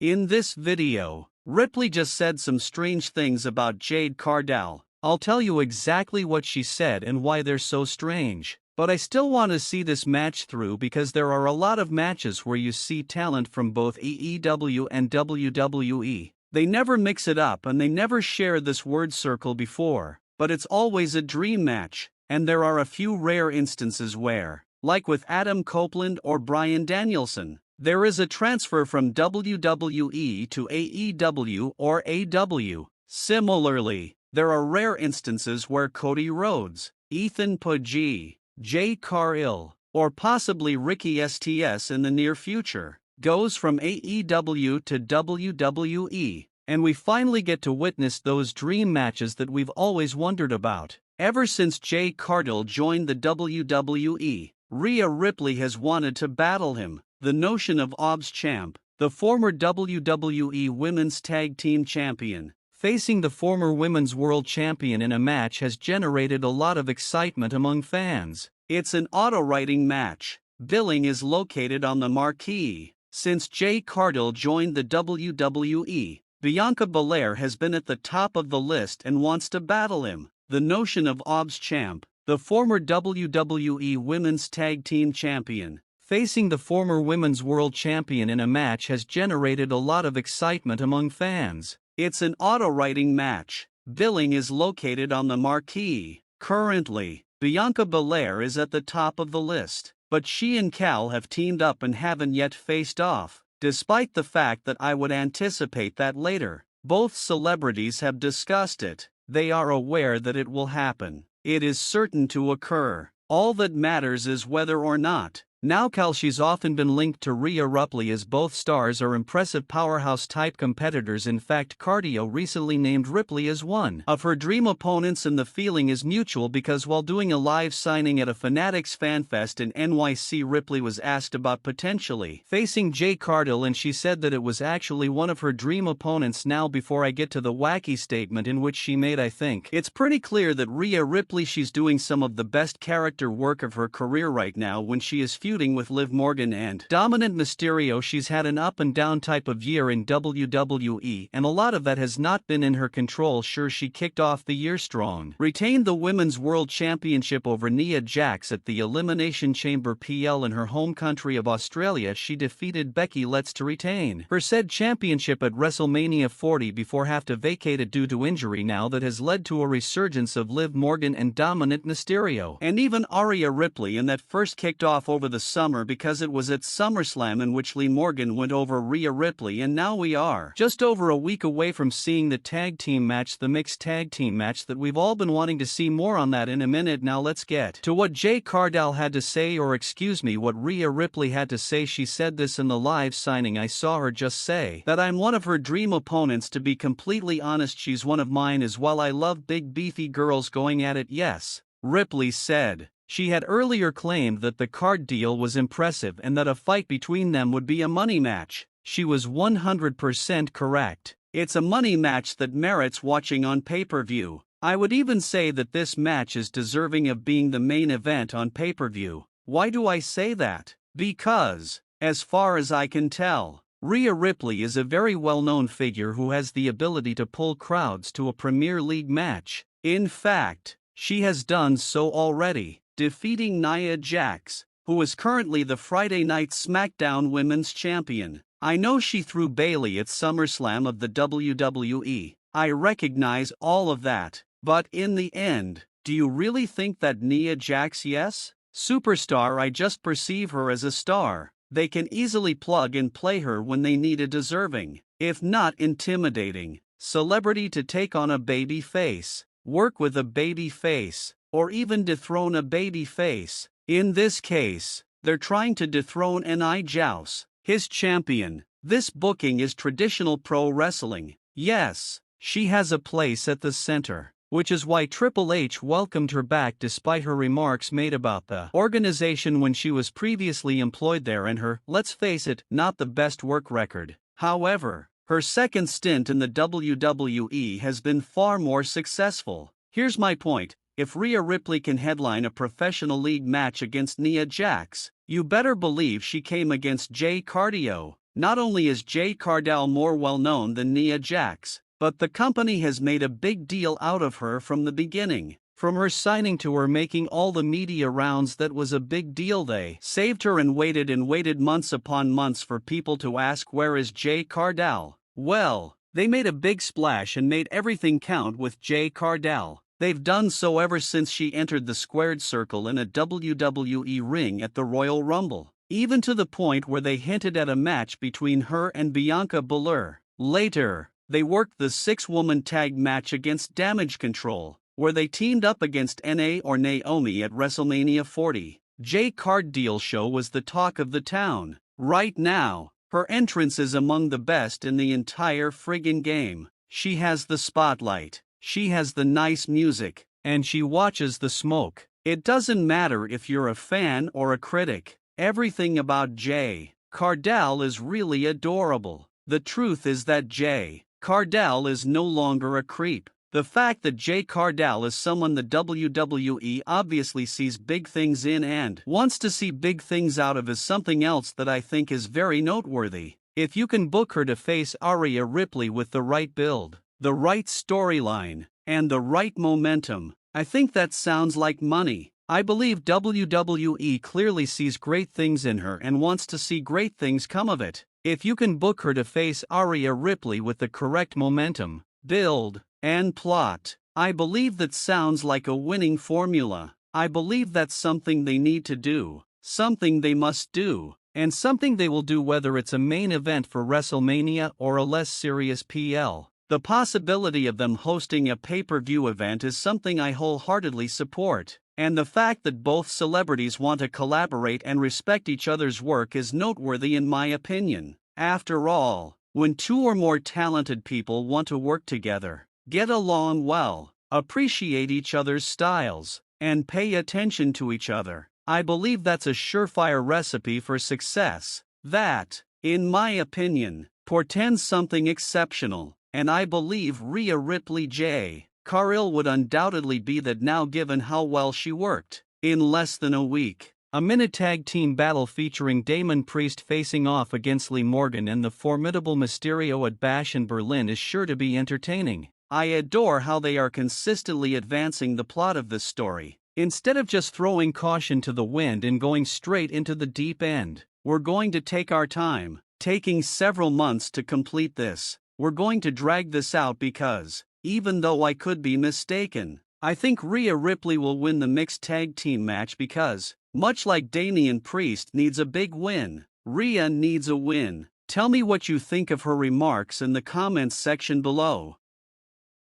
In this video, Ripley just said some strange things about Jade Cargill. I'll tell you exactly what she said and why they're so strange. But I still want to see this match through because there are a lot of matches where you see talent from both AEW and WWE. They never mix it up and they never share this word circle before, but it's always a dream match, and there are a few rare instances where, like with Adam Copeland or Bryan Danielson, there is a transfer from WWE to AEW or AW. Similarly, there are rare instances where Cody Rhodes, Ethan Page, Jade Cargill, or possibly Ricky STS in the near future, goes from AEW to WWE, and we finally get to witness those dream matches that we've always wondered about. Ever since Jade Cargill joined the WWE, Rhea Ripley has wanted to battle him. The notion of OBS champ, the former WWE Women's Tag Team Champion, facing the former Women's World Champion in a match has generated a lot of excitement among fans. It's an auto-writing match. Billing is located on the marquee. Since Jade Cargill joined the WWE, Bianca Belair has been at the top of the list and wants to battle him. The notion of OBS champ, the former WWE Women's Tag Team Champion, facing the former Women's World Champion in a match has generated a lot of excitement among fans. It's an auto-writing match. Billing is located on the marquee. Currently, Bianca Belair is at the top of the list, but she and Cal have teamed up and haven't yet faced off, despite the fact that I would anticipate that later. Both celebrities have discussed it. They are aware that it will happen. It is certain to occur. All that matters is whether or not. Now she's often been linked to Rhea Ripley as both stars are impressive powerhouse-type competitors. In fact, Cargill recently named Ripley as one of her dream opponents, and the feeling is mutual because while doing a live signing at a Fanatics FanFest in NYC, Ripley was asked about potentially facing Jade Cargill and she said that it was actually one of her dream opponents. Now before I get to the wacky statement in which she made, I think it's pretty clear that Rhea Ripley, she's doing some of the best character work of her career right now when she is feuding with Liv Morgan and Dominant Mysterio. She's had an up and down type of year in WWE, and a lot of that has not been in her control. Sure, she kicked off the year strong, retained the Women's World Championship over Nia Jax at the Elimination Chamber PL in her home country of Australia. She defeated Becky Lynch to retain her said championship at WrestleMania 40 before have to vacate it due to injury. Now that has led to a resurgence of Liv Morgan and Dominant Mysterio, and even Rhea Ripley, and that first kicked off over the summer because it was at SummerSlam in which Liv Morgan went over Rhea Ripley, and now we are just over a week away from seeing the tag team match, the mixed tag team match that we've all been wanting to see. More on that in a minute. Now let's get to what Jade Cargill had to say, or excuse me, what Rhea Ripley had to say. She said this in the live signing. I saw her just say that I'm one of her dream opponents. To be completely honest, she's one of mine as well. I love big beefy girls going at it. Yes, Ripley said. She had earlier claimed that the card deal was impressive and that a fight between them would be a money match. She was 100% correct. It's a money match that merits watching on pay-per-view. I would even say that this match is deserving of being the main event on pay-per-view. Why do I say that? Because, as far as I can tell, Rhea Ripley is a very well-known figure who has the ability to pull crowds to a Premier League match. In fact, she has done so already, defeating Nia Jax, who is currently the Friday Night SmackDown Women's Champion. I know she threw Bayley at SummerSlam of the WWE. I recognize all of that. But in the end, do you really think that Nia Jax, yes, superstar? I just perceive her as a star. They can easily plug and play her when they need a deserving, if not intimidating, celebrity to take on a baby face, work with a baby face, or even dethrone a baby face. In this case, they're trying to dethrone Nia Jax, his champion. This booking is traditional pro wrestling. Yes, she has a place at the center, which is why Triple H welcomed her back despite her remarks made about the organization when she was previously employed there and her, let's face it, not the best work record. However, her second stint in the WWE has been far more successful. Here's my point. If Rhea Ripley can headline a professional league match against Nia Jax, you better believe she came against Jade Cargill. Not only is Jade Cargill more well-known than Nia Jax, but the company has made a big deal out of her from the beginning. From her signing to her making all the media rounds, that was a big deal. They saved her and waited months upon months for people to ask, where is Jade Cargill? Well, they made a big splash and made everything count with Jade Cargill. They've done so ever since she entered the squared circle in a WWE ring at the Royal Rumble, even to the point where they hinted at a match between her and Bianca Belair. Later, they worked the 6-woman tag match against Damage Control, where they teamed up against NA or Naomi at WrestleMania 40. Jade Cargill's show was the talk of the town. Right now, her entrance is among the best in the entire friggin' game. She has the spotlight, she has the nice music, and she watches the smoke. It doesn't matter if you're a fan or a critic. Everything about Jade Cargill is really adorable. The truth is that Jade Cargill is no longer a creep. The fact that Jade Cargill is someone the WWE obviously sees big things in and wants to see big things out of is something else that I think is very noteworthy. If you can book her to face Rhea Ripley with the right build, the right storyline, and the right momentum, I think that sounds like money. I believe WWE clearly sees great things in her and wants to see great things come of it. If you can book her to face Rhea Ripley with the correct momentum, build, and plot, I believe that sounds like a winning formula. I believe that's something they need to do, something they must do, and something they will do, whether it's a main event for WrestleMania or a less serious PL. The possibility of them hosting a pay-per-view event is something I wholeheartedly support, and the fact that both celebrities want to collaborate and respect each other's work is noteworthy in my opinion. After all, when two or more talented people want to work together, get along well, appreciate each other's styles, and pay attention to each other, I believe that's a surefire recipe for success. That, in my opinion, portends something exceptional, and I believe Rhea Ripley Jade Cargill would undoubtedly be that now, given how well she worked. In less than a week, a minute tag team battle featuring Damon Priest facing off against Lee Morgan and the formidable Mysterio at Bash in Berlin is sure to be entertaining. I adore how they are consistently advancing the plot of this story. Instead of just throwing caution to the wind and going straight into the deep end, we're going to take our time, taking several months to complete this. We're going to drag this out because, even though I could be mistaken, I think Rhea Ripley will win the mixed tag team match because, much like Damian Priest needs a big win, Rhea needs a win. Tell me what you think of her remarks in the comments section below.